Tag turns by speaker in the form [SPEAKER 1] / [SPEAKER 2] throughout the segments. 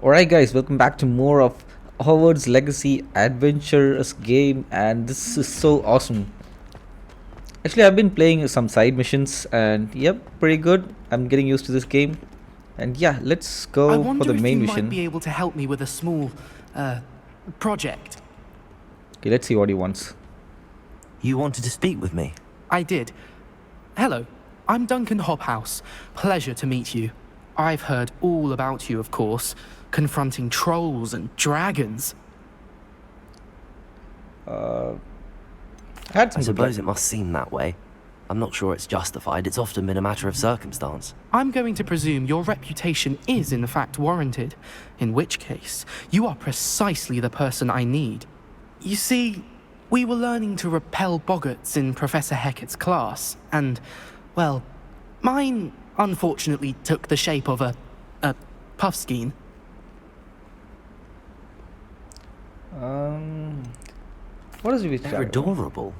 [SPEAKER 1] Alright guys, welcome back to more of Hogwarts Legacy adventurous game, and this is so awesome. Actually, I've been playing some side missions and yep, pretty good. I'm getting used to this game. And yeah, let's
[SPEAKER 2] I
[SPEAKER 1] go for
[SPEAKER 2] wonder
[SPEAKER 1] the
[SPEAKER 2] if you
[SPEAKER 1] main
[SPEAKER 2] might
[SPEAKER 1] mission.
[SPEAKER 2] be able to help me with a small, project.
[SPEAKER 1] Okay, let's see what he wants.
[SPEAKER 3] You wanted to speak with me?
[SPEAKER 2] I did. Hello, I'm Duncan Hobhouse. Pleasure to meet you. I've heard all about you, of course, confronting trolls and dragons.
[SPEAKER 1] I had some
[SPEAKER 3] I
[SPEAKER 1] good
[SPEAKER 3] suppose
[SPEAKER 1] luck.
[SPEAKER 3] it must seem that way. I'm not sure it's justified. It's often been a matter of circumstance.
[SPEAKER 2] I'm going to presume your reputation is in fact warranted, in which case, you are precisely the person I need. You see, we were learning to repel boggarts in Professor Hecat's class, and, well, mine unfortunately took the shape of a puffskein.
[SPEAKER 1] What is with
[SPEAKER 3] They're adorable.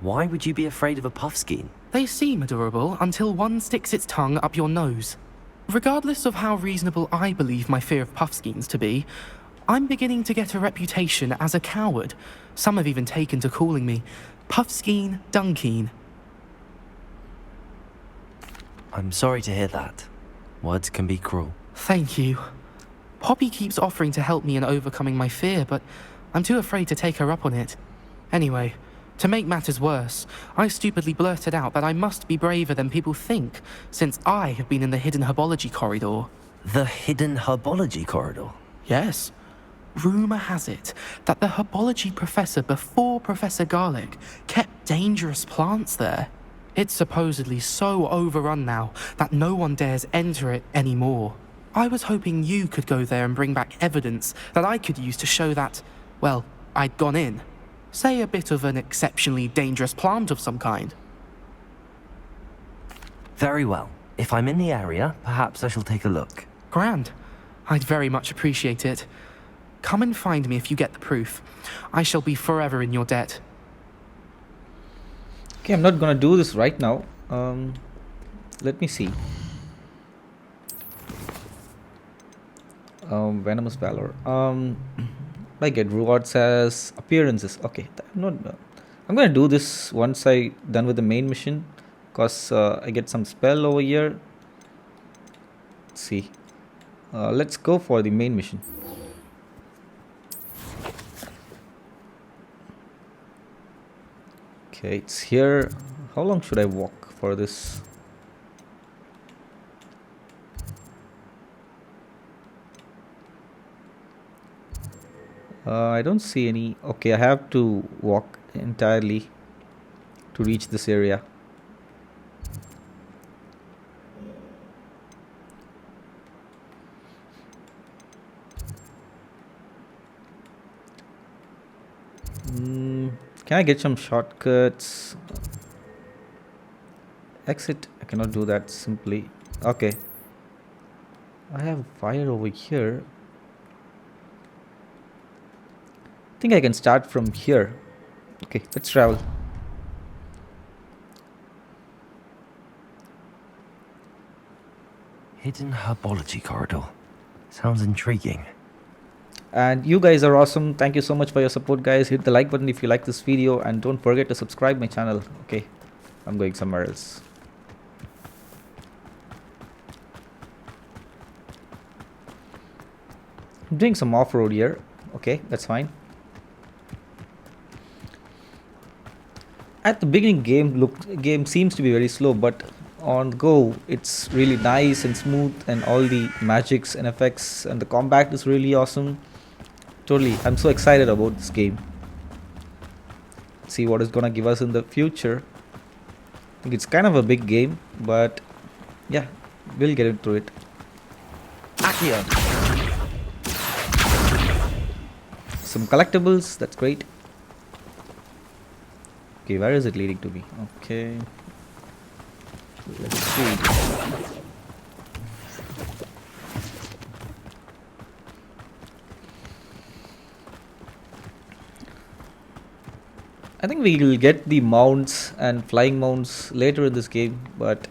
[SPEAKER 3] Why would you be afraid of a puffskein?
[SPEAKER 2] They seem adorable until one sticks its tongue up your nose. Regardless of how reasonable I believe my fear of puffskeins to be, I'm beginning to get a reputation as a coward. Some have even taken to calling me Puffskein Dunkeen.
[SPEAKER 3] I'm sorry to hear that. Words can be cruel.
[SPEAKER 2] Thank you. Poppy keeps offering to help me in overcoming my fear, but I'm too afraid to take her up on it. Anyway, to make matters worse, I stupidly blurted out that I must be braver than people think, since I have been in the hidden herbology corridor.
[SPEAKER 3] The hidden herbology corridor.
[SPEAKER 2] Yes. Rumour has it that the herbology professor before Professor Garlic kept dangerous plants there. It's supposedly so overrun now that no one dares enter it anymore. I was hoping you could go there and bring back evidence that I could use to show that, well, I'd gone in. Say a bit of an exceptionally dangerous plant of some kind.
[SPEAKER 3] Very well. If I'm in the area, perhaps I shall take a look.
[SPEAKER 2] Grand. I'd very much appreciate it. Come and find me if you get the proof. I shall be forever in your debt.
[SPEAKER 1] Okay, I'm not gonna do this right now. Let me see. Venomous Valor. I get rewards as appearances. Okay, I'm not. I'm gonna do this once I done with the main mission, cause I get some spell over here. Let's see. Let's go for the main mission. Okay, it's here. How long should I walk for this? I don't see any. Okay, I have to walk entirely to reach this area. Can I get some shortcuts? Exit. I cannot do that simply. Okay. I have fire over here. I think I can start from here. Okay, let's travel.
[SPEAKER 3] Hidden herbology corridor. Sounds intriguing.
[SPEAKER 1] And you guys are awesome. Thank you so much for your support, guys. Hit the like button if you like this video, and don't forget to subscribe my channel. Okay, I'm going somewhere else. I'm doing some off-road here. Okay, that's fine. At the beginning, game seems to be very slow, but on go it's really nice and smooth, and all the magics and effects and the combat is really awesome. Totally, I'm so excited about this game. Let's see what it's gonna give us in the future. I think it's kind of a big game, but yeah, we'll get into it.
[SPEAKER 3] Accio!
[SPEAKER 1] Some collectibles, that's great. Okay, where is it leading to me? Okay, let's see. I think we will get the mounts and flying mounts later in this game, but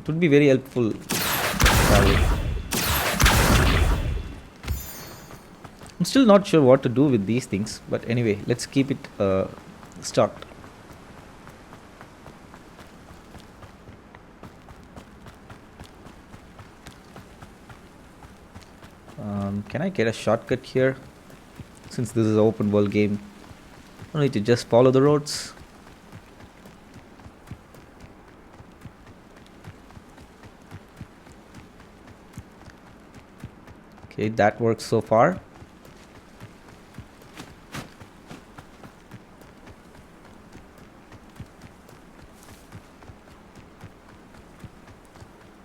[SPEAKER 1] it would be very helpful. Travel. I'm still not sure what to do with these things, but anyway, let's keep it stocked. Can I get a shortcut here? Since this is an open world game, I don't need to just follow the roads. Okay, that works so far.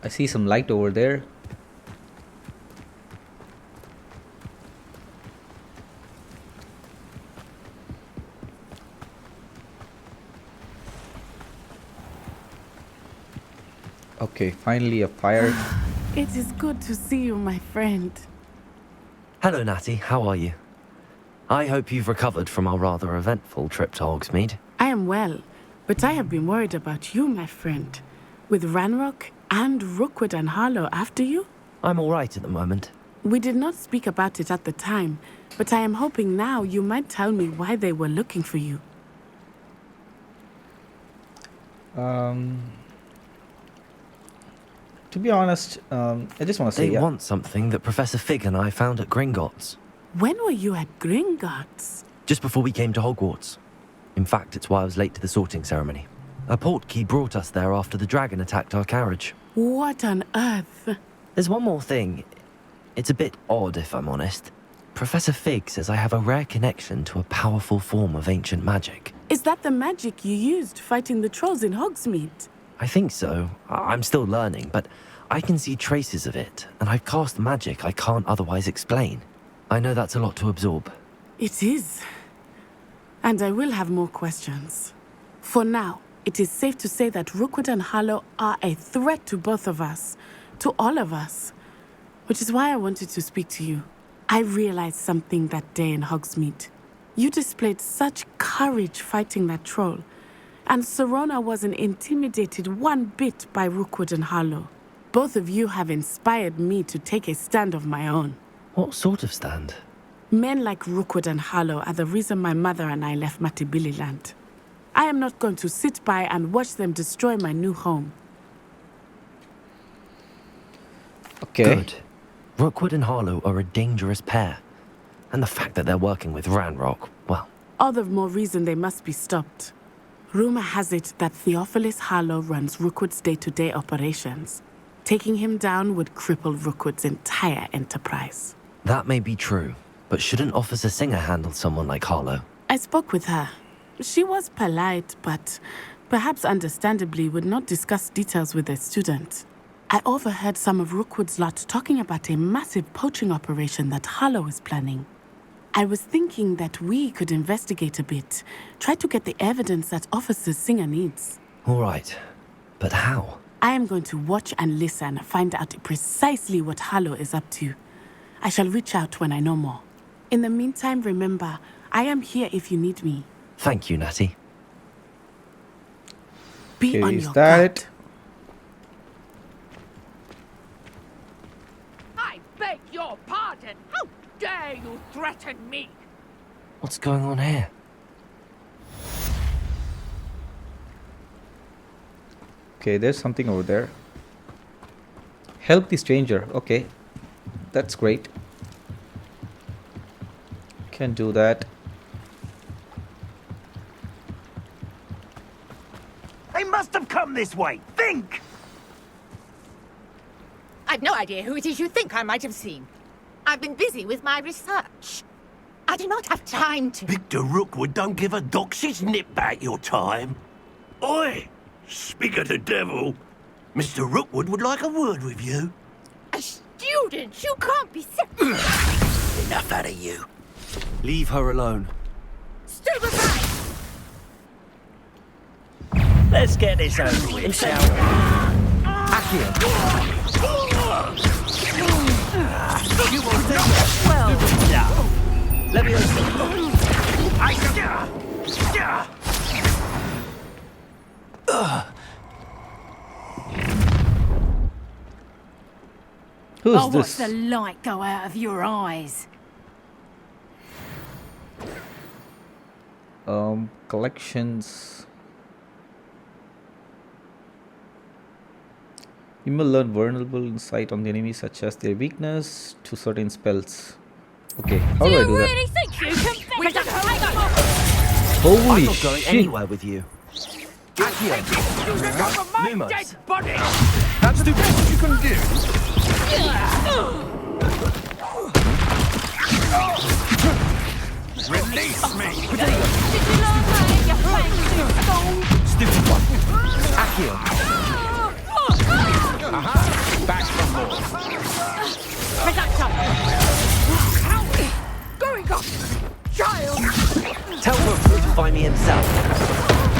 [SPEAKER 1] I see some light over there. Okay, finally a fire.
[SPEAKER 4] It is good to see you, my friend.
[SPEAKER 3] Hello, Natty. How are you? I hope you've recovered from our rather eventful trip to Hogsmeade.
[SPEAKER 4] I am well, but I have been worried about you, my friend. With Ranrock and Rookwood and Harlow after you?
[SPEAKER 3] I'm all right at the moment.
[SPEAKER 4] We did not speak about it at the time, but I am hoping now you might tell me why they were looking for you.
[SPEAKER 1] To be honest, I just want to say
[SPEAKER 3] They want something that Professor Fig and I found at Gringotts.
[SPEAKER 4] When were you at Gringotts?
[SPEAKER 3] Just before we came to Hogwarts. In fact, it's why I was late to the sorting ceremony. A portkey brought us there after the dragon attacked our carriage.
[SPEAKER 4] What on earth?
[SPEAKER 3] There's one more thing. It's a bit odd, if I'm honest. Professor Fig says I have a rare connection to a powerful form of ancient magic.
[SPEAKER 4] Is that the magic you used fighting the trolls in Hogsmeade?
[SPEAKER 3] I think so. I'm still learning, but I can see traces of it, and I've cast magic I can't otherwise explain. I know that's a lot to absorb.
[SPEAKER 4] It is. And I will have more questions. For now, it is safe to say that Rookwood and Harlow are a threat to both of us, to all of us. Which is why I wanted to speak to you. I realized something that day in Hogsmeade. You displayed such courage fighting that troll, and Serona wasn't intimidated one bit by Rookwood and Harlow. Both of you have inspired me to take a stand of my own.
[SPEAKER 3] What sort of stand?
[SPEAKER 4] Men like Rookwood and Harlow are the reason my mother and I left Matabeleland. I am not going to sit by and watch them destroy my new home.
[SPEAKER 1] Okay.
[SPEAKER 3] Good. Rookwood and Harlow are a dangerous pair. And the fact that they're working with Ranrock, well...
[SPEAKER 4] All the more reason they must be stopped. Rumor has it that Theophilus Harlow runs Rookwood's day-to-day operations. Taking him down would cripple Rookwood's entire enterprise.
[SPEAKER 3] That may be true, but shouldn't Officer Singer handle someone like Harlow?
[SPEAKER 4] I spoke with her. She was polite, but perhaps understandably would not discuss details with a student. I overheard some of Rookwood's lot talking about a massive poaching operation that Harlow is planning. I was thinking that we could investigate a bit, try to get the evidence that Officer Singer needs.
[SPEAKER 3] All right, but how?
[SPEAKER 4] I am going to watch and listen, find out precisely what Harlow is up to. I shall reach out when I know more. In the meantime, remember, I am here if you need me.
[SPEAKER 3] Thank you, Natty.
[SPEAKER 4] Be
[SPEAKER 1] Okay,
[SPEAKER 4] on
[SPEAKER 1] is
[SPEAKER 4] your
[SPEAKER 1] that
[SPEAKER 4] guard.
[SPEAKER 1] it?
[SPEAKER 5] I beg your pardon. How dare you threaten me?
[SPEAKER 3] What's going on here?
[SPEAKER 1] Okay, there's something over there. Help the stranger. Okay, that's great. Can do that.
[SPEAKER 6] They must have come this way. Think!
[SPEAKER 5] I've no idea who it is you think I might have seen. I've been busy with my research. I do not have time to...
[SPEAKER 6] Victor Rookwood don't give a doxy's nip back your time. Oi! Speak of the devil. Mr. Rookwood would like a word with you.
[SPEAKER 5] A student? You can't be...
[SPEAKER 6] Enough out of you.
[SPEAKER 3] Leave her alone.
[SPEAKER 5] Step aside!
[SPEAKER 6] Let's get this over with, shall we?
[SPEAKER 3] Accio!
[SPEAKER 6] You will take it well done.
[SPEAKER 3] Leviosa!
[SPEAKER 1] Who's
[SPEAKER 7] Oh, watch
[SPEAKER 1] this?
[SPEAKER 7] the light go out of your eyes.
[SPEAKER 1] Collections. You may learn vulnerable insight on the enemy, such as their weakness to certain spells. Okay, how do I do that?
[SPEAKER 5] think you can beat us?
[SPEAKER 1] Holy
[SPEAKER 3] I'm not going
[SPEAKER 1] shit!
[SPEAKER 3] anywhere with you. Accio. Lumos.
[SPEAKER 6] That's the best you can do. Release me!
[SPEAKER 5] Did you learn how your fangs do stone?
[SPEAKER 3] Stupid one. Accio.
[SPEAKER 6] Back from more.
[SPEAKER 5] Production! Going off! Child!
[SPEAKER 3] Tell Rookwood to find me himself.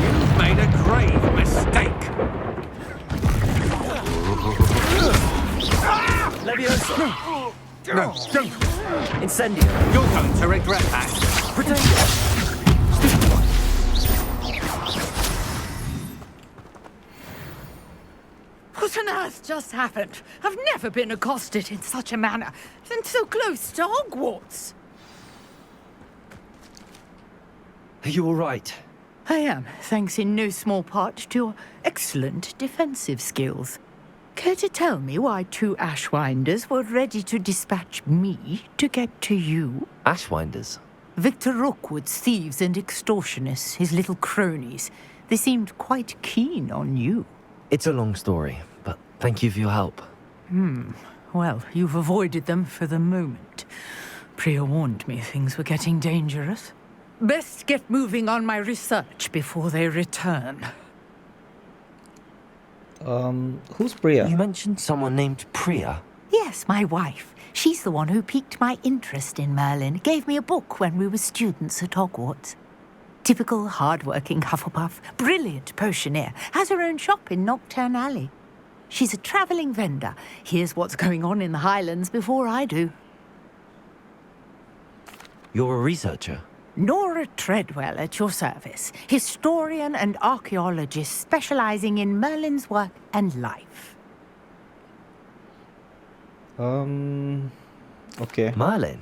[SPEAKER 6] You've made a grave mistake.
[SPEAKER 3] Leviosa.
[SPEAKER 6] No, don't.
[SPEAKER 3] Incendio.
[SPEAKER 6] You're going to regret that.
[SPEAKER 3] Pretender. Stupid one.
[SPEAKER 5] What on earth just happened? I've never been accosted in such a manner, and so close to Hogwarts.
[SPEAKER 3] Are you all right?
[SPEAKER 5] I am, thanks in no small part to your excellent defensive skills. Care to tell me why 2 Ashwinders were ready to dispatch me to get to you?
[SPEAKER 3] Ashwinders.
[SPEAKER 5] Victor Rookwood's thieves and extortionists, his little cronies. They seemed quite keen on you.
[SPEAKER 3] It's a long story, but thank you for your help.
[SPEAKER 5] Well, you've avoided them for the moment. Priya warned me things were getting dangerous. Best get moving on my research before they return.
[SPEAKER 1] Who's Priya?
[SPEAKER 3] You mentioned someone named Priya.
[SPEAKER 7] Yes, my wife. She's the one who piqued my interest in Merlin. Gave me a book when we were students at Hogwarts. Typical hard-working Hufflepuff, brilliant potioneer, has her own shop in Knockturn Alley. She's a travelling vendor. Hears what's going on in the Highlands before I do.
[SPEAKER 3] You're a researcher.
[SPEAKER 7] Nora Treadwell at your service. Historian and archaeologist specialising in Merlin's work and life.
[SPEAKER 1] Okay.
[SPEAKER 3] Merlin?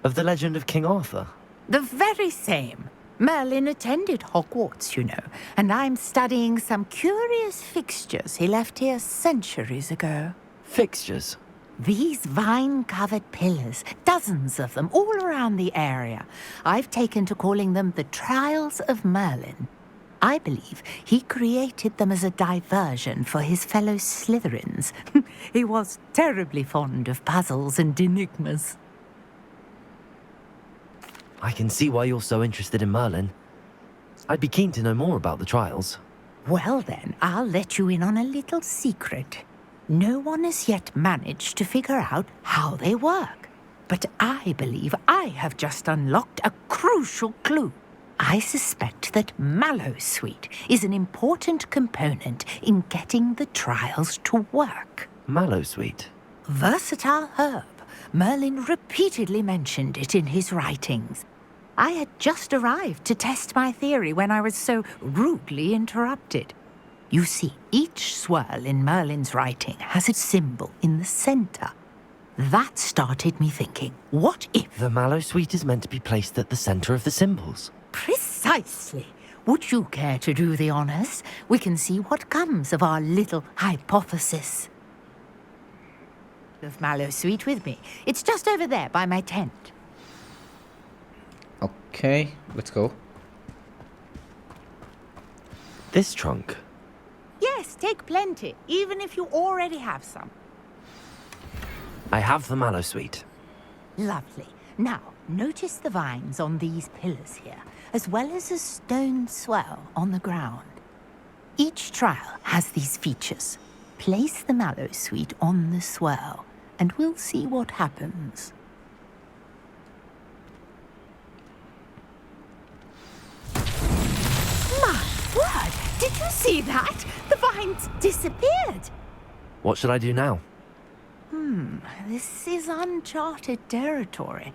[SPEAKER 3] Of the legend of King Arthur?
[SPEAKER 7] The very same. Merlin attended Hogwarts, you know, and I'm studying some curious fixtures he left here centuries ago.
[SPEAKER 3] Fixtures?
[SPEAKER 7] These vine-covered pillars, dozens of them all around the area. I've taken to calling them the Trials of Merlin. I believe he created them as a diversion for his fellow Slytherins. He was terribly fond of puzzles and enigmas.
[SPEAKER 3] I can see why you're so interested in Merlin. I'd be keen to know more about the trials.
[SPEAKER 7] Well then, I'll let you in on a little secret. No one has yet managed to figure out how they work. But I believe I have just unlocked a crucial clue. I suspect that Mallowsweet is an important component in getting the trials to work.
[SPEAKER 3] Mallowsweet?
[SPEAKER 7] Versatile herb. Merlin repeatedly mentioned it in his writings. I had just arrived to test my theory when I was so rudely interrupted. You see, each swirl in Merlin's writing has a symbol in the center. That started me thinking, what if...
[SPEAKER 3] The Mallowsweet is meant to be placed at the center of the symbols.
[SPEAKER 7] Precisely. Would you care to do the honors? We can see what comes of our little hypothesis. Of Mallowsweet with me. It's just over there by my tent.
[SPEAKER 1] Okay, let's go.
[SPEAKER 3] This trunk?
[SPEAKER 7] Yes, take plenty, even if you already have some.
[SPEAKER 3] I have the Mallowsweet.
[SPEAKER 7] Lovely. Now, notice the vines on these pillars here, as well as a stone swell on the ground. Each trial has these features. Place the Mallowsweet on the swell, and we'll see what happens. My word! Did you see that? The vines disappeared!
[SPEAKER 3] What should I do now?
[SPEAKER 7] This is uncharted territory.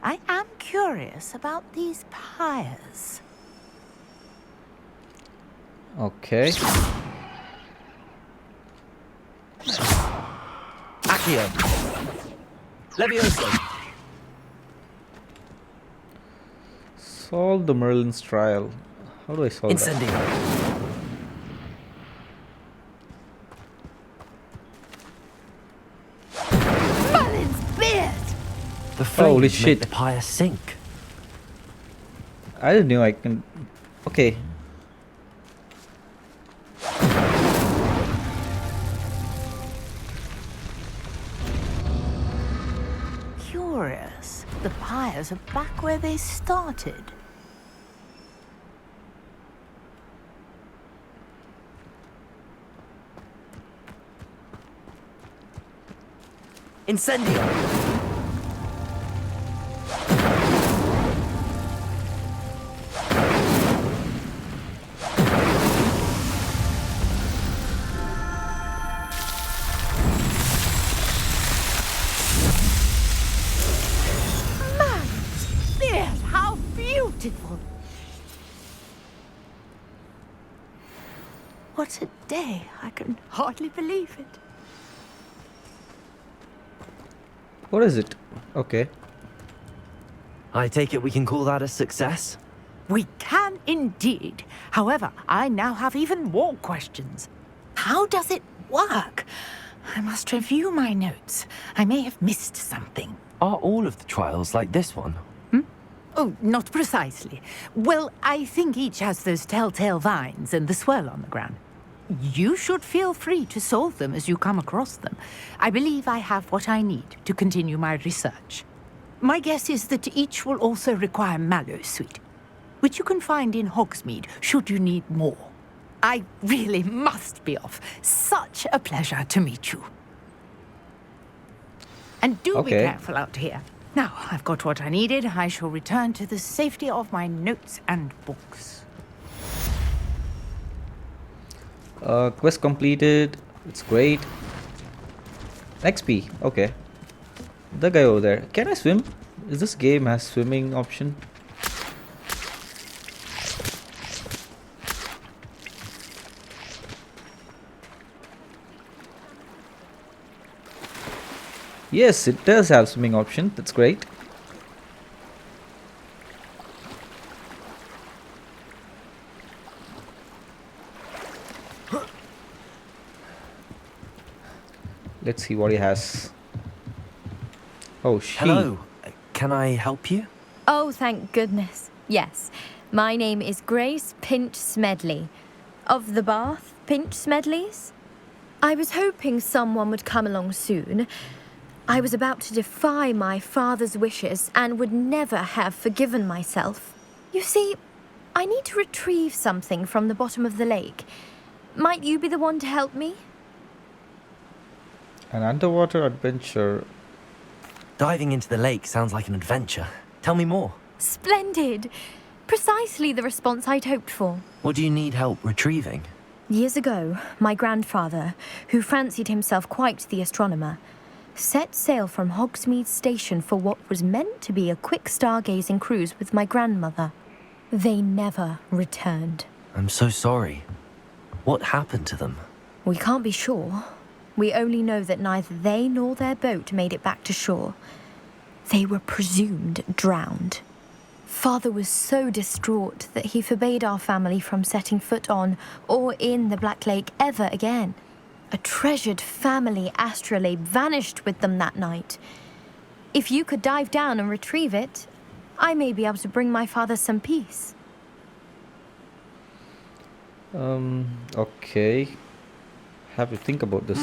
[SPEAKER 7] I am curious about these pyres.
[SPEAKER 1] Okay.
[SPEAKER 3] Accio! Levioso!
[SPEAKER 1] Solve the Merlin's trial. How do I solve that?
[SPEAKER 3] Incendio.
[SPEAKER 5] Merlin's beard!
[SPEAKER 3] The
[SPEAKER 1] Holy
[SPEAKER 3] flames
[SPEAKER 1] shit.
[SPEAKER 3] make the pyre sink.
[SPEAKER 1] I didn't know I can. Okay.
[SPEAKER 5] Curious. The pyres are back where they started.
[SPEAKER 3] Incendio.
[SPEAKER 5] Beard, how beautiful! What a day. I can hardly believe it.
[SPEAKER 1] What is it? Okay.
[SPEAKER 3] I take it we can call that a success?
[SPEAKER 7] We can indeed. However, I now have even more questions. How does it work? I must review my notes. I may have missed something.
[SPEAKER 3] Are all of the trials like this one?
[SPEAKER 7] Oh, not precisely. Well, I think each has those telltale vines and the swirl on the ground. You should feel free to solve them as you come across them. I believe I have what I need to continue my research. My guess is that each will also require mallow sweet, which you can find in Hogsmeade should you need more. I really must be off. Such a pleasure to meet you. And do be
[SPEAKER 1] Okay.
[SPEAKER 7] careful out here. Now, I've got what I needed. I shall return to the safety of my notes and books.
[SPEAKER 1] Quest completed. It's great. XP. Okay. The guy over there. Can I swim? Is this game has swimming option? Yes, it does have swimming option. That's great. Let's see what he has. Oh, she.
[SPEAKER 3] Hello. Can I help you?
[SPEAKER 8] Oh, thank goodness. Yes. My name is Grace Pinch Smedley. Of the Bath Pinch Smedleys? I was hoping someone would come along soon. I was about to defy my father's wishes and would never have forgiven myself. You see, I need to retrieve something from the bottom of the lake. Might you be the one to help me?
[SPEAKER 1] An underwater adventure.
[SPEAKER 3] Diving into the lake sounds like an adventure. Tell me more.
[SPEAKER 8] Splendid! Precisely the response I'd hoped for.
[SPEAKER 3] What do you need help retrieving?
[SPEAKER 8] Years ago, my grandfather, who fancied himself quite the astronomer, set sail from Hogsmeade Station for what was meant to be a quick stargazing cruise with my grandmother. They never returned.
[SPEAKER 3] I'm so sorry. What happened to them?
[SPEAKER 8] We can't be sure. We only know that neither they nor their boat made it back to shore. They were presumed drowned. Father was so distraught that he forbade our family from setting foot on or in the Black Lake ever again. A treasured family astrolabe vanished with them that night. If you could dive down and retrieve it, I may be able to bring my father some peace.
[SPEAKER 1] Okay. Have to think about this.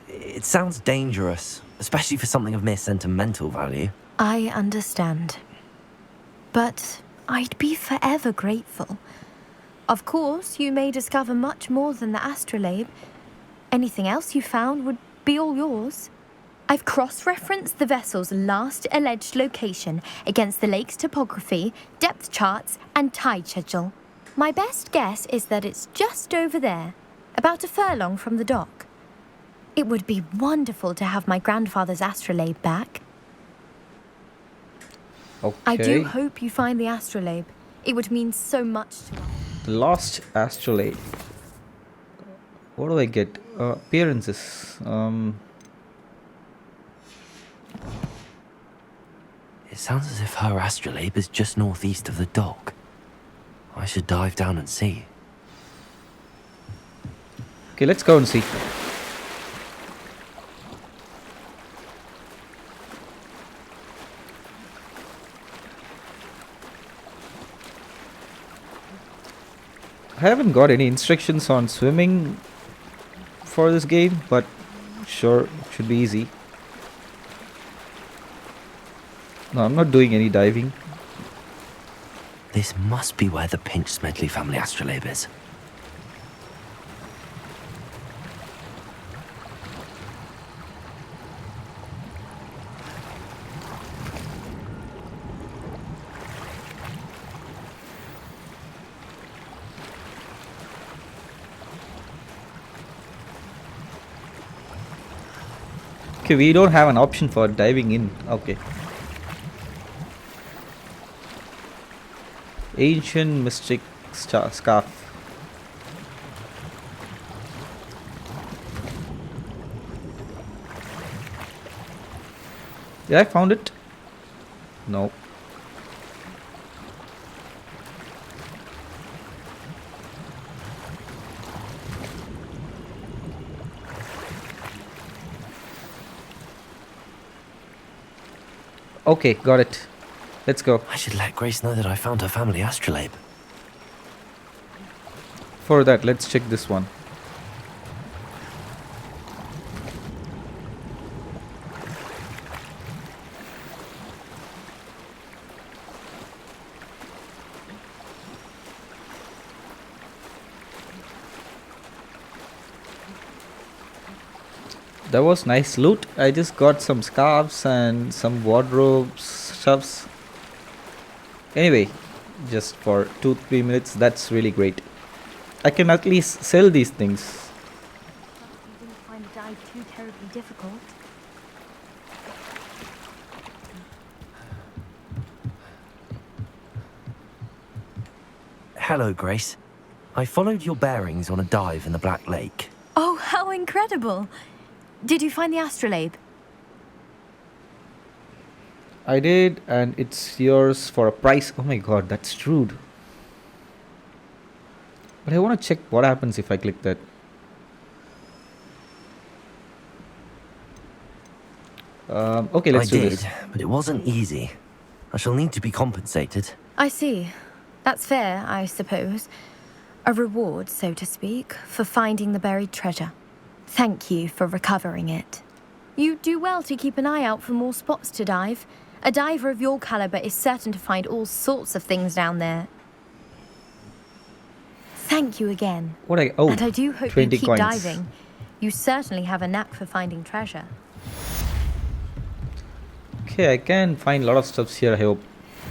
[SPEAKER 3] It sounds dangerous, especially for something of mere sentimental value.
[SPEAKER 8] I understand. But I'd be forever grateful. Of course, you may discover much more than the astrolabe. Anything else you found would be all yours. I've cross-referenced the vessel's last alleged location against the lake's topography, depth charts, and tide schedule. My best guess is that it's just over there, about a furlong from the dock. It would be wonderful to have my grandfather's astrolabe back.
[SPEAKER 1] Okay.
[SPEAKER 8] I do hope you find the astrolabe. It would mean so much to us.
[SPEAKER 1] Lost astrolabe. What do I get? Appearances.
[SPEAKER 3] It sounds as if her astrolabe is just northeast of the dock. I should dive down and see.
[SPEAKER 1] Okay, let's go and see. I haven't got any instructions on swimming for this game, but sure, it should be easy. No, I'm not doing any diving.
[SPEAKER 3] This must be where the Pinch Smedley family astrolabe is.
[SPEAKER 1] Okay, we don't have an option for diving in. Okay. Ancient mystic scarf. Did I found it? No. Okay, got it. Let's go.
[SPEAKER 3] I should let Grace know that I found her family astrolabe.
[SPEAKER 1] For that, let's check this one. That was nice loot. I just got some scarves and some wardrobe stuffs. Anyway, just for 2-3 minutes, that's really great. I can at least sell these things.
[SPEAKER 8] You didn't find the dive too terribly difficult.
[SPEAKER 3] Hello, Grace. I followed your bearings on a dive in the Black Lake.
[SPEAKER 8] Oh, how incredible! Did you find the astrolabe?
[SPEAKER 1] I did, and it's yours for a price. Oh my god, that's rude. But I want to check what happens if I click that. Okay, let's do this.
[SPEAKER 3] But it wasn't easy. I shall need to be compensated.
[SPEAKER 8] I see. That's fair, I suppose. A reward, so to speak, for finding the buried treasure. Thank you for recovering it. You do well to keep an eye out for more spots to dive. A diver of your caliber is certain to find all sorts of things down there. Thank you again.
[SPEAKER 1] What I oh,
[SPEAKER 8] and I do hope you
[SPEAKER 1] 20
[SPEAKER 8] keep
[SPEAKER 1] coins.
[SPEAKER 8] diving. You certainly have a knack for finding treasure.
[SPEAKER 1] Okay, I can find a lot of stuff here, I hope.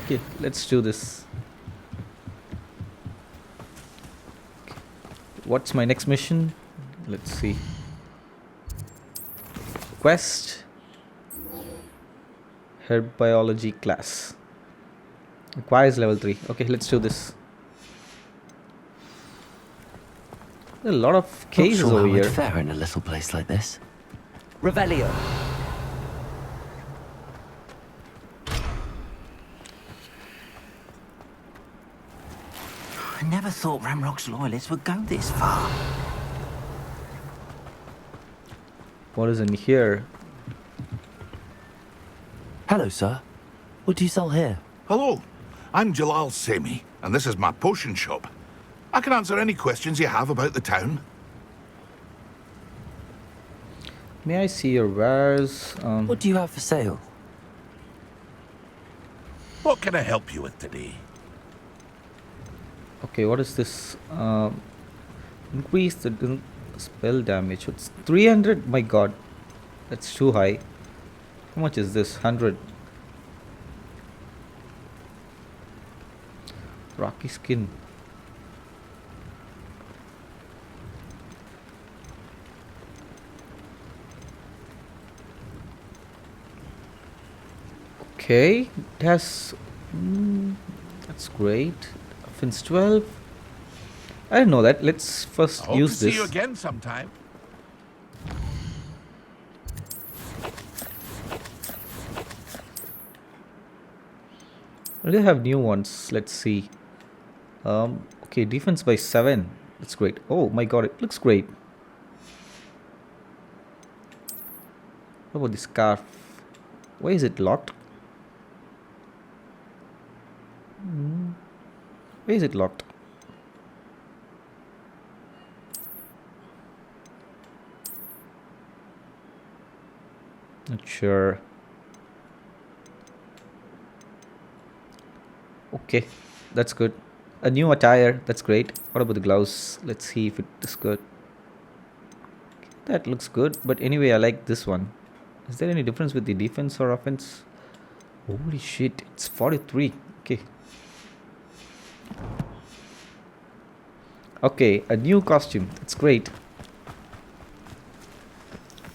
[SPEAKER 1] Okay, let's do this. What's my next mission? Let's see. Quest. Herbology class. Requires level 3. Okay, let's do this. There are a lot of cases
[SPEAKER 3] Not sure
[SPEAKER 1] over
[SPEAKER 3] how
[SPEAKER 1] here.
[SPEAKER 3] I'd fare in a little place like this. Revelio.
[SPEAKER 6] I never thought Ramrock's loyalists would go this far.
[SPEAKER 1] What is in here?
[SPEAKER 3] Hello, sir. What do you sell here?
[SPEAKER 9] Hello, I'm Jalal Semi, and this is my potion shop. I can answer any questions you have about the town.
[SPEAKER 1] May I see your wares?
[SPEAKER 3] What do you have for sale?
[SPEAKER 9] What can I help you with today?
[SPEAKER 1] Okay, what is this? Increase the spell damage. It's 300. My god, that's too high. How much is this? 100. Rocky skin. Okay, it has. That's great. Offense 12. I didn't know that. Let's first
[SPEAKER 9] Hope
[SPEAKER 1] use
[SPEAKER 9] to
[SPEAKER 1] this.
[SPEAKER 9] see you again sometime.
[SPEAKER 1] They have new ones. Let's see. Okay, defense by 7. That's great. Oh my god, it looks great. What about the scarf? Why is it locked? Why is it locked? Not sure. Okay, that's good. A new attire, that's great. What about the gloves? Let's see if it is good. That looks good, but anyway, I like this one. Is there any difference with the defense or offense? Holy shit, it's 43. Okay. Okay, a new costume. That's great.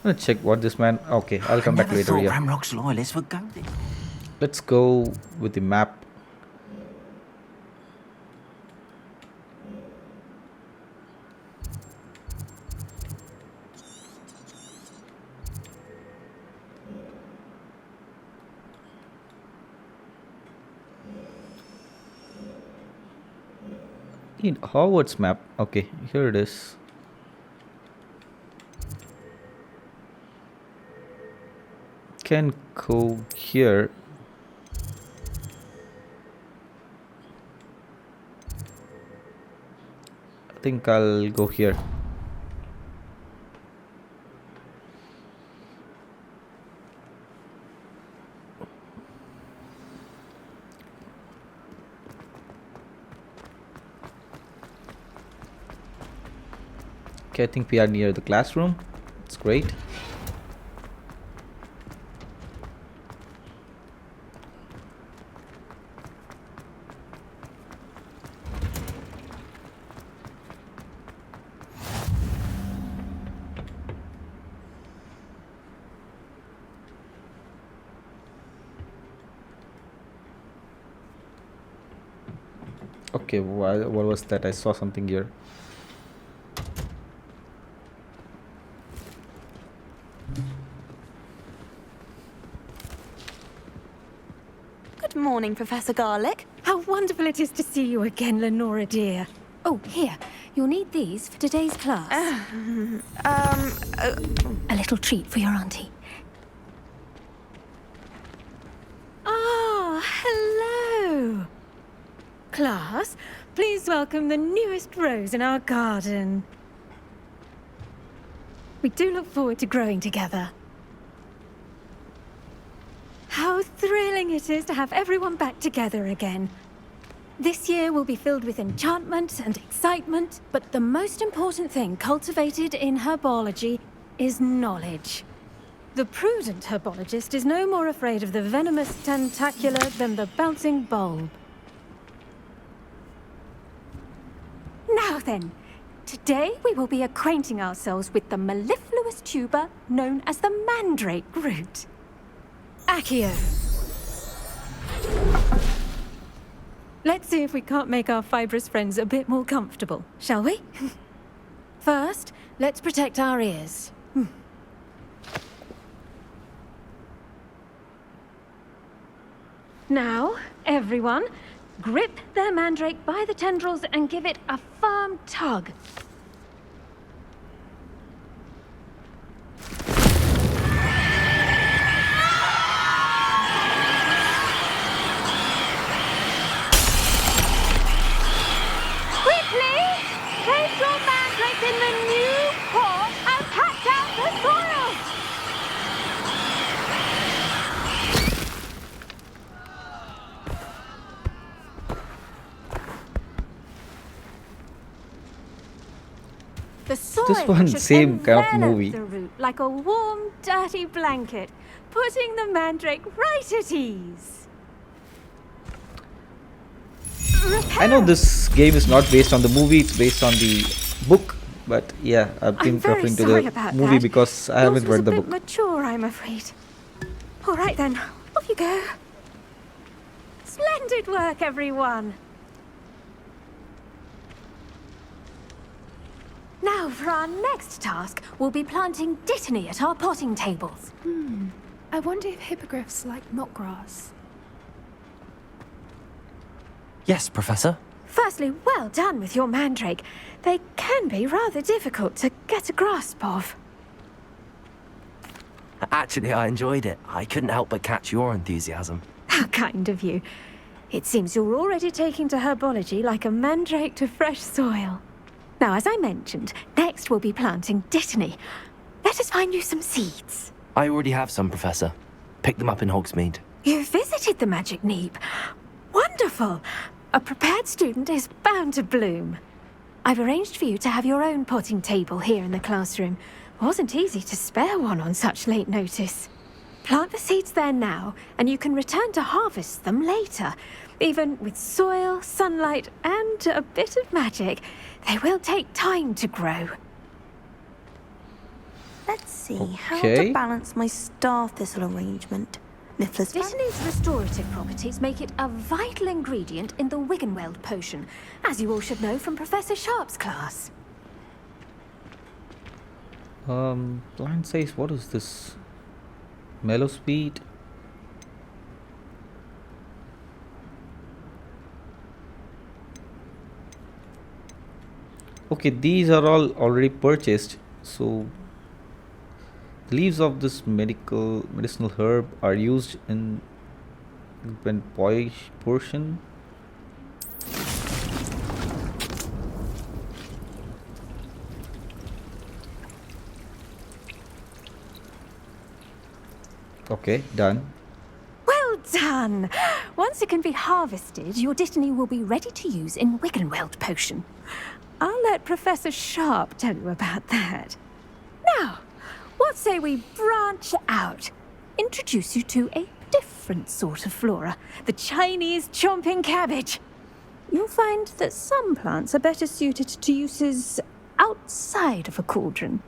[SPEAKER 1] Let's check what this man. Okay, I'll come back later. Yeah.
[SPEAKER 6] Ramrock's loyalists were goaded.
[SPEAKER 1] Let's go with the map. Need Hogwarts map. Okay, here it is. Can go here. I think I'll go here. Okay, I think we are near the classroom. It's great. Okay, what was that? I saw something here.
[SPEAKER 10] Good morning, Professor Garlick.
[SPEAKER 8] How wonderful it is to see you again, Lenora dear. Oh, here. You'll need these for today's class. A little treat for your auntie. Ah, hello. Class, please welcome the newest rose in our garden. We do look forward to growing together. How thrilling it is to have everyone back together again. This year will be filled with enchantment and excitement, but the most important thing cultivated in herbology is knowledge. The prudent herbologist is no more afraid of the venomous tentacular than the bouncing bulb. Now then, today we will be acquainting ourselves with the mellifluous tuber known as the mandrake root. Accio. Let's see if we can't make our fibrous friends a bit more comfortable, shall we? First, let's protect our ears. Now, everyone, grip their mandrake by the tendrils and give it a firm tug. Quickly! Place your mandrake in the new pot and patch out the soil! The soil
[SPEAKER 1] This one
[SPEAKER 8] should
[SPEAKER 1] same kind of
[SPEAKER 8] envelop
[SPEAKER 1] movie.
[SPEAKER 8] the root like a warm, dirty blanket, putting the mandrake right at ease.
[SPEAKER 1] I know this game is not based on the movie, it's based on the book. But yeah, I've been
[SPEAKER 8] I'm very
[SPEAKER 1] referring to
[SPEAKER 8] sorry
[SPEAKER 1] the
[SPEAKER 8] about
[SPEAKER 1] movie
[SPEAKER 8] that.
[SPEAKER 1] because I
[SPEAKER 8] Yours
[SPEAKER 1] haven't
[SPEAKER 8] was
[SPEAKER 1] read the
[SPEAKER 8] a bit
[SPEAKER 1] book.
[SPEAKER 8] mature, I'm afraid. All right then, off you go. Splendid work, everyone. Now, for our next task, we'll be planting dittany at our potting tables.
[SPEAKER 11] I wonder if hippogriffs like knotgrass.
[SPEAKER 3] Yes, Professor.
[SPEAKER 8] Firstly, well done with your mandrake. They can be rather difficult to get a grasp of.
[SPEAKER 3] Actually, I enjoyed it. I couldn't help but catch your enthusiasm.
[SPEAKER 8] How kind of you. It seems you're already taking to herbology like a mandrake to fresh soil. Now, as I mentioned, next we'll be planting dittany. Let us find you some seeds.
[SPEAKER 3] I already have some, Professor. Picked them up in Hogsmeade.
[SPEAKER 8] You visited the Magic Neep. Wonderful. A prepared student is bound to bloom. I've arranged for you to have your own potting table here in the classroom. Wasn't easy to spare one on such late notice. Plant the seeds there now, and you can return to harvest them later. Even with soil, sunlight, and a bit of magic, they will take time to grow.
[SPEAKER 10] Let's see how
[SPEAKER 1] Okay.
[SPEAKER 10] to balance my star thistle arrangement. Niffler's fan.
[SPEAKER 8] Dittany's restorative properties make it a vital ingredient in the Wiggenweld potion, as you all should know from Professor Sharp's class.
[SPEAKER 1] Blind says, what is this? Mellow speed. Okay, these are all already purchased. So the leaves of this medicinal herb are used in boyish portion. Okay, done.
[SPEAKER 8] Well done! Once it can be harvested, your dittany will be ready to use in Wiggenweld potion. I'll let Professor Sharp tell you about that. Now, what say we branch out? Introduce you to a different sort of flora, the Chinese chomping cabbage. You'll find that some plants are better suited to uses outside of a cauldron.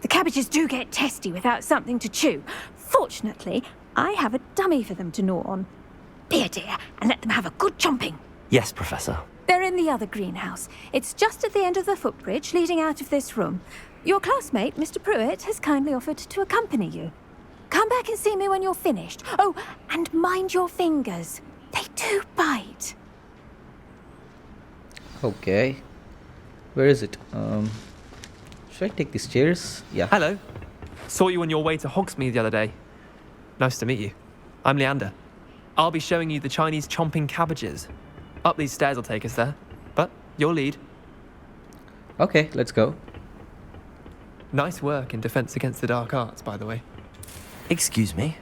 [SPEAKER 8] The cabbages do get testy without something to chew. Fortunately, I have a dummy for them to gnaw on. Be a dear and let them have a good chomping.
[SPEAKER 3] Yes, Professor.
[SPEAKER 8] They're in the other greenhouse. It's just at the end of the footbridge leading out of this room. Your classmate, Mr. Pruitt, has kindly offered to accompany you. Come back and see me when you're finished. Oh, and mind your fingers. They do bite.
[SPEAKER 1] Okay. Where is it? Should I take these chairs? Yeah.
[SPEAKER 11] Hello. Saw you on your way to Hogsmeade the other day. Nice to meet you. I'm Leander. I'll be showing you the Chinese chomping cabbages. Up these stairs will take us there. But your lead.
[SPEAKER 1] Okay, let's go.
[SPEAKER 11] Nice work in Defense Against the Dark Arts, by the way.
[SPEAKER 3] Excuse me?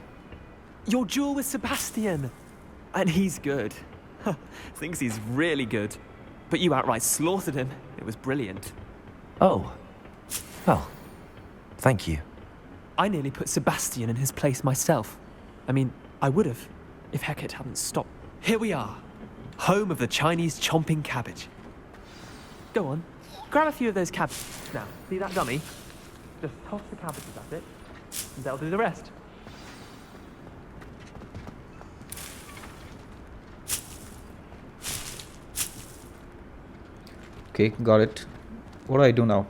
[SPEAKER 11] Your duel with Sebastian. And he's good. Thinks he's really good. But you outright slaughtered him. It was brilliant.
[SPEAKER 3] Oh. Well, thank you.
[SPEAKER 11] I nearly put Sebastian in his place myself. I mean, I would have, if Hecate hadn't stopped. Here we are. Home of the Chinese chomping cabbage. Go on. Grab a few of those cabbages. Now, see that dummy? Just toss the cabbages at it, and they'll do the rest.
[SPEAKER 1] Okay, got it. What do I do now?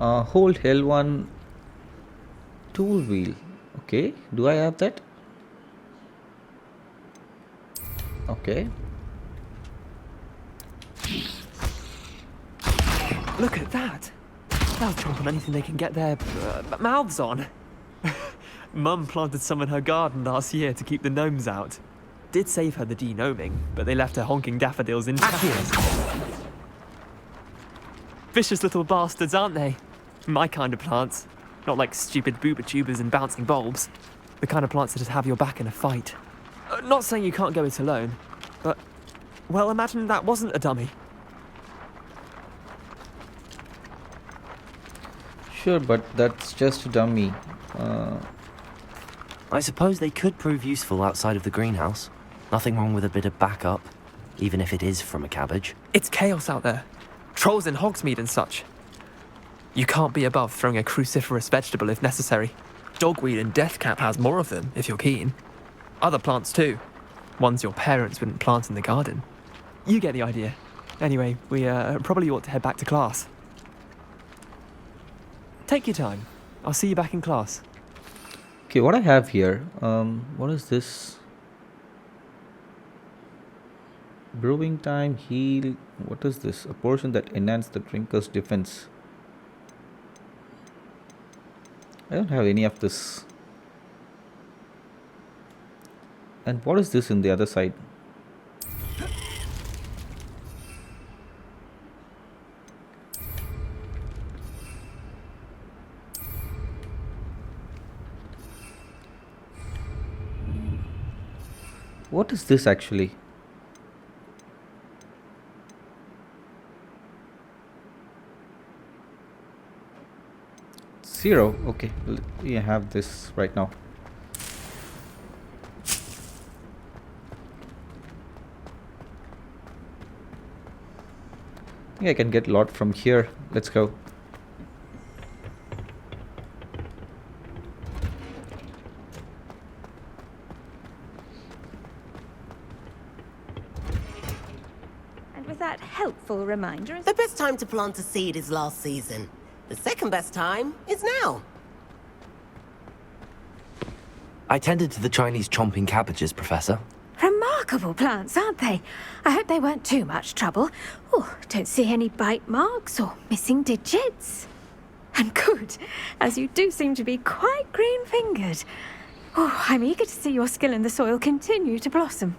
[SPEAKER 1] Hold L1 tool wheel. Okay, do I have that? Okay.
[SPEAKER 11] Look at that. They'll chomp on anything they can get their mouths on. Mum planted some in her garden last year to keep the gnomes out. Did save her the de-gnoming, but they left her honking daffodils in tears. Vicious little bastards, aren't they? My kind of plants. Not like stupid booba tubers and bouncing bulbs. The kind of plants that just have your back in a fight. Not saying you can't go it alone, but, well, imagine that wasn't a dummy.
[SPEAKER 1] Sure, but that's just a dummy.
[SPEAKER 3] I suppose they could prove useful outside of the greenhouse. Nothing wrong with a bit of backup, even if it is from a cabbage.
[SPEAKER 11] It's chaos out there. Trolls in Hogsmeade and such. You can't be above throwing a cruciferous vegetable if necessary. Dogweed and deathcap has more of them, if you're keen. Other plants too. Ones your parents wouldn't plant in the garden. You get the idea. Anyway, we probably ought to head back to class. Take your time. I'll see you back in class.
[SPEAKER 1] Okay, what I have here, what is this? Brewing time, heal. What is this? A portion that enhances the drinker's defense. I don't have any of this. And what is this in the other side? What is this actually? Zero. Okay, we have this right now. I think I can get a lot from here. Let's go.
[SPEAKER 12] And with that helpful reminder,
[SPEAKER 13] The best time to plant a seed is last season. The second best time is now.
[SPEAKER 3] I tended to the Chinese chomping cabbages, Professor.
[SPEAKER 12] remarkable plants, aren't they? I hope they weren't too much trouble. Oh, don't see any bite marks or missing digits. And good, as you do seem to be quite green-fingered. Oh, I'm eager to see your skill in the soil continue to blossom.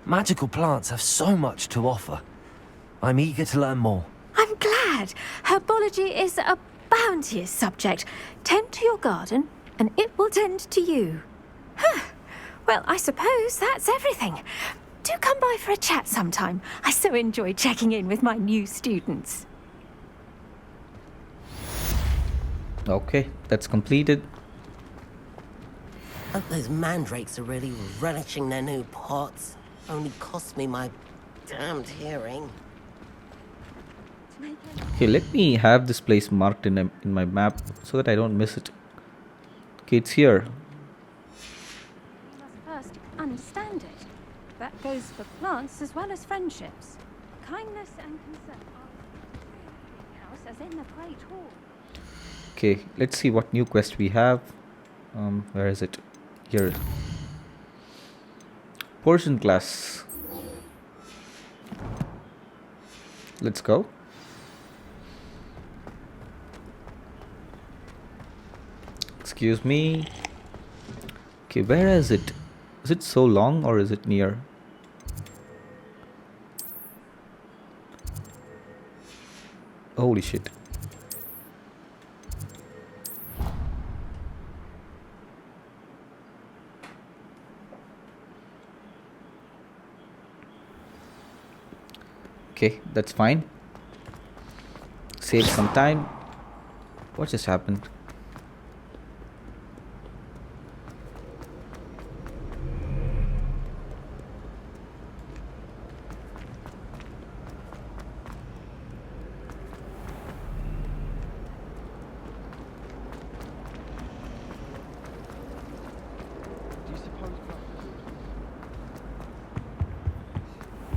[SPEAKER 3] Magical plants have so much to offer. I'm eager to learn more.
[SPEAKER 12] I'm glad. Herbology is a bounteous subject. Tend to your garden, and it will tend to you. Huh. Well, I suppose that's everything. Do come by for a chat sometime. I so enjoy checking in with my new students.
[SPEAKER 1] Okay, that's completed.
[SPEAKER 13] Hope those mandrakes are really relishing their new pots. Only cost me my damned hearing.
[SPEAKER 1] Okay, let me have this place marked in my map so that I don't miss it. Okay, it's here.
[SPEAKER 12] You must first understand it. That goes for plants as well as friendships. Kindness and concern are house as in the Great Hall.
[SPEAKER 1] Okay, let's see what new quest we have. Where is it? Here. Portion class. Let's go. Excuse me. Okay, where is it? Is it so long or is it near? Holy shit. Okay, that's fine. Save some time. What just happened?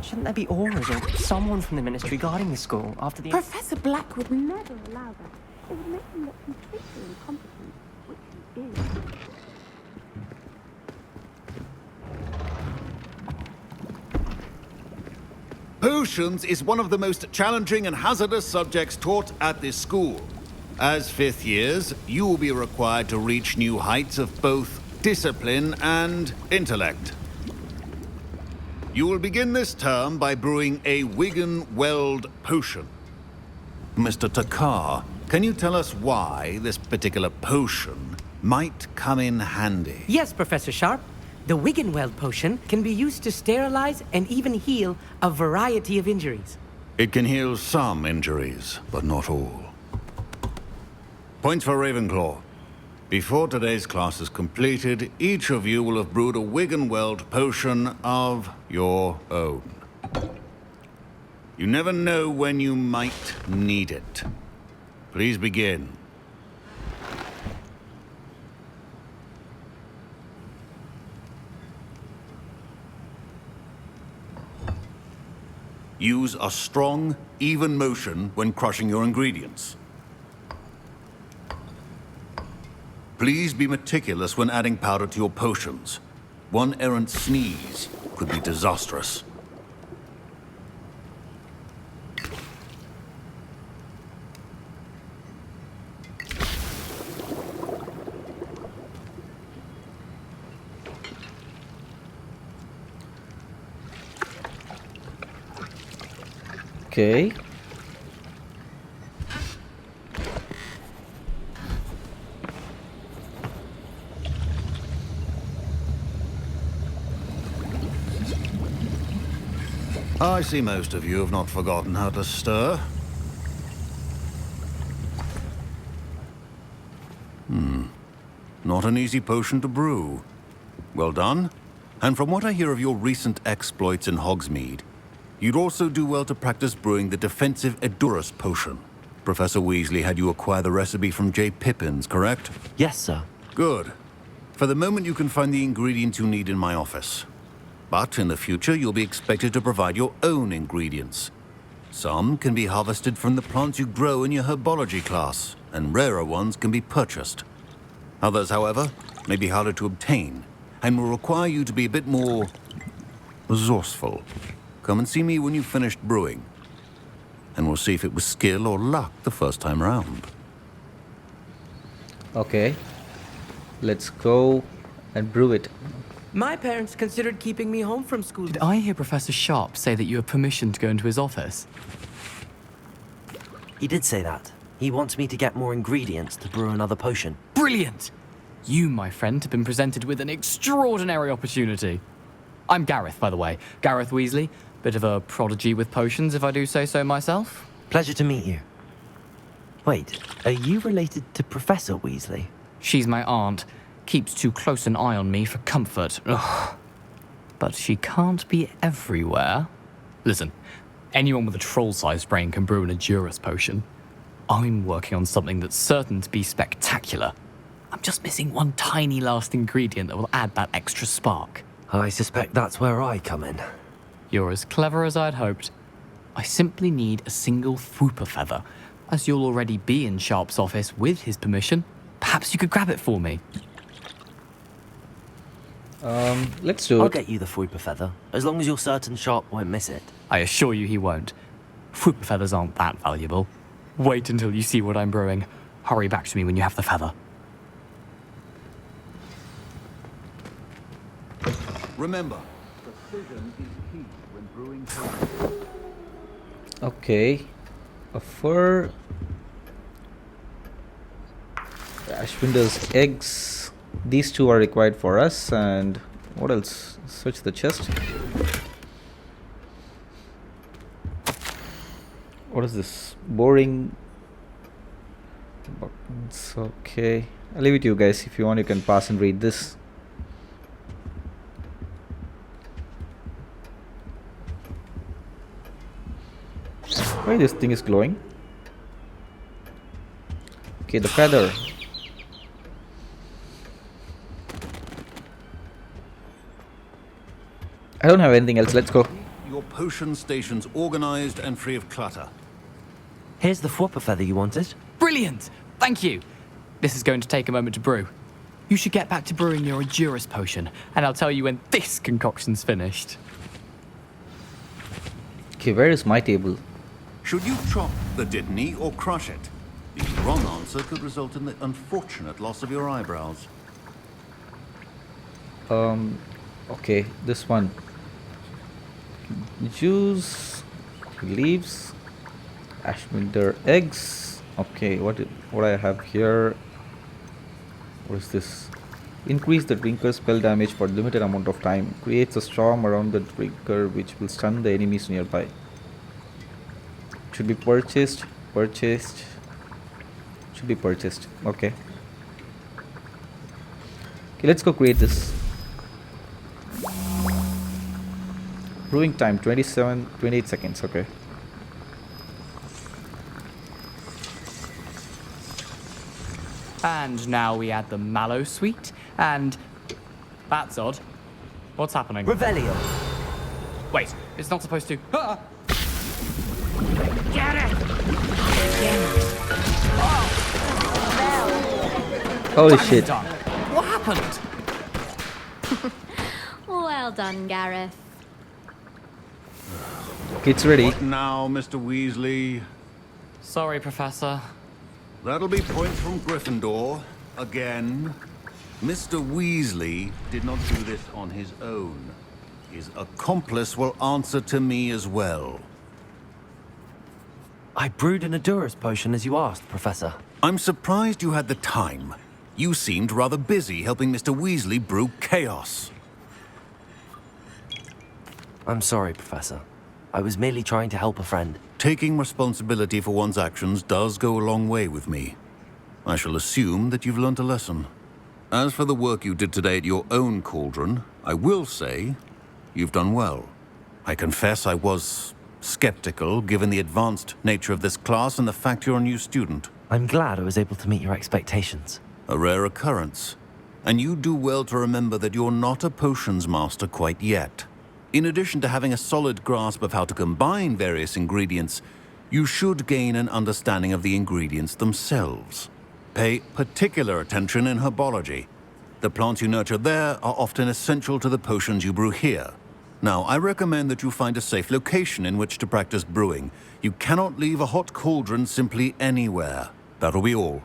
[SPEAKER 14] Shouldn't there be auras or someone from the ministry guarding the school after the...
[SPEAKER 4] Professor Black would never allow that. It would make him look completely incompetent, which he is.
[SPEAKER 15] Potions is one of the most challenging and hazardous subjects taught at this school. As fifth years, you will be required to reach new heights of both discipline and intellect. You will begin this term by brewing a Wigan-Weld potion. Mr. Takar, can you tell us why this particular potion might come in handy?
[SPEAKER 16] Yes, Professor Sharp. The Wigan-Weld potion can be used to sterilize and even heal a variety of injuries.
[SPEAKER 15] It can heal some injuries, but not all. Points for Ravenclaw. Before today's class is completed, each of you will have brewed a Wigan-Weld potion of your own. You never know when you might need it. Please begin. Use a strong, even motion when crushing your ingredients. Please be meticulous when adding powder to your potions. One errant sneeze could be disastrous.
[SPEAKER 1] Okay.
[SPEAKER 15] I see most of you have not forgotten how to stir. Not an easy potion to brew. Well done. And from what I hear of your recent exploits in Hogsmeade, you'd also do well to practice brewing the defensive Edurus potion. Professor Weasley had you acquire the recipe from J. Pippins, correct?
[SPEAKER 3] Yes, sir.
[SPEAKER 15] Good. For the moment, you can find the ingredients you need in my office. But in the future, you'll be expected to provide your own ingredients. Some can be harvested from the plants you grow in your herbology class, and rarer ones can be purchased. Others, however, may be harder to obtain, and will require you to be a bit more resourceful. Come and see me when you've finished brewing, and we'll see if it was skill or luck the first time around.
[SPEAKER 1] Okay. Let's go and brew it.
[SPEAKER 16] My parents considered keeping me home from school.
[SPEAKER 2] Did I hear Professor Sharp say that you have permission to go into his office?
[SPEAKER 3] He did say that. He wants me to get more ingredients to brew another potion.
[SPEAKER 2] Brilliant! You, my friend, have been presented with an extraordinary opportunity. I'm Gareth, by the way. Gareth Weasley. Bit of a prodigy with potions, if I do say so myself.
[SPEAKER 3] Pleasure to meet you. Wait, are you related to Professor Weasley?
[SPEAKER 2] She's my aunt. Keeps too close an eye on me for comfort. Ugh. But she can't be everywhere. Listen, anyone with a troll-sized brain can brew an Edurus potion. I'm working on something that's certain to be spectacular. I'm just missing one tiny last ingredient that will add that extra spark.
[SPEAKER 3] I suspect that's where I come in.
[SPEAKER 2] You're as clever as I'd hoped. I simply need a single Fwooper feather. As you'll already be in Sharp's office with his permission, perhaps you could grab it for me.
[SPEAKER 1] Let's do it.
[SPEAKER 3] I'll get you the Fwooper feather, as long as you're certain Sharp won't miss it.
[SPEAKER 2] I assure you he won't. Fwooper feathers aren't that valuable. Wait until you see what I'm brewing. Hurry back to me when you have the feather.
[SPEAKER 15] Remember, precision is key when brewing potions.
[SPEAKER 1] Okay. A fur. Ashwinder's eggs. These two are required for us. And what else? Search the chest. What is this? Boring buttons. Okay. I'll leave it to you guys. If you want, you can pass and read this. Why this thing is glowing? Okay, the feather. I don't have anything else. Let's go.
[SPEAKER 15] Your potion station's organized and free of clutter.
[SPEAKER 3] Here's the Fwooper feather you wanted.
[SPEAKER 2] Brilliant! Thank you. This is going to take a moment to brew. You should get back to brewing your Edurus potion, and I'll tell you when this concoction's finished.
[SPEAKER 1] Okay, where is my table?
[SPEAKER 15] Should you chop the Dittany or crush it? The wrong answer could result in the unfortunate loss of your eyebrows.
[SPEAKER 1] Okay, this one. Juice, leaves, Ashwinder eggs. Okay, what I have here? What is this? Increase the drinker's spell damage for a limited amount of time. Creates a storm around the drinker which will stun the enemies nearby. Should be purchased. Purchased. Should be purchased. Okay. Okay, let's go create this. Brewing time 28 seconds. Okay.
[SPEAKER 2] And now we add the mallow sweet, and that's odd. What's happening?
[SPEAKER 3] Revelio.
[SPEAKER 2] Wait, it's not supposed to. Ah!
[SPEAKER 12] Get it!
[SPEAKER 1] Holy shit.
[SPEAKER 2] Done. What happened?
[SPEAKER 12] Well done, Gareth.
[SPEAKER 1] It's ready.
[SPEAKER 15] What now, Mr. Weasley?
[SPEAKER 14] Sorry, Professor.
[SPEAKER 15] That'll be points from Gryffindor. Again. Mr. Weasley did not do this on his own. His accomplice will answer to me as well.
[SPEAKER 3] I brewed an Adurus potion as you asked, Professor.
[SPEAKER 15] I'm surprised you had the time. You seemed rather busy helping Mr. Weasley brew chaos.
[SPEAKER 3] I'm sorry, Professor. I was merely trying to help a friend.
[SPEAKER 15] Taking responsibility for one's actions does go a long way with me. I shall assume that you've learnt a lesson. As for the work you did today at your own cauldron, I will say you've done well. I confess I was skeptical, given the advanced nature of this class and the fact you're a new student.
[SPEAKER 3] I'm glad I was able to meet your expectations.
[SPEAKER 15] A rare occurrence. And you do well to remember that you're not a potions master quite yet. In addition to having a solid grasp of how to combine various ingredients, you should gain an understanding of the ingredients themselves. Pay particular attention in herbology. The plants you nurture there are often essential to the potions you brew here. Now, I recommend that you find a safe location in which to practice brewing. You cannot leave a hot cauldron simply anywhere. That'll be all.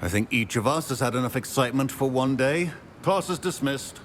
[SPEAKER 15] I think each of us has had enough excitement for one day. Class is dismissed.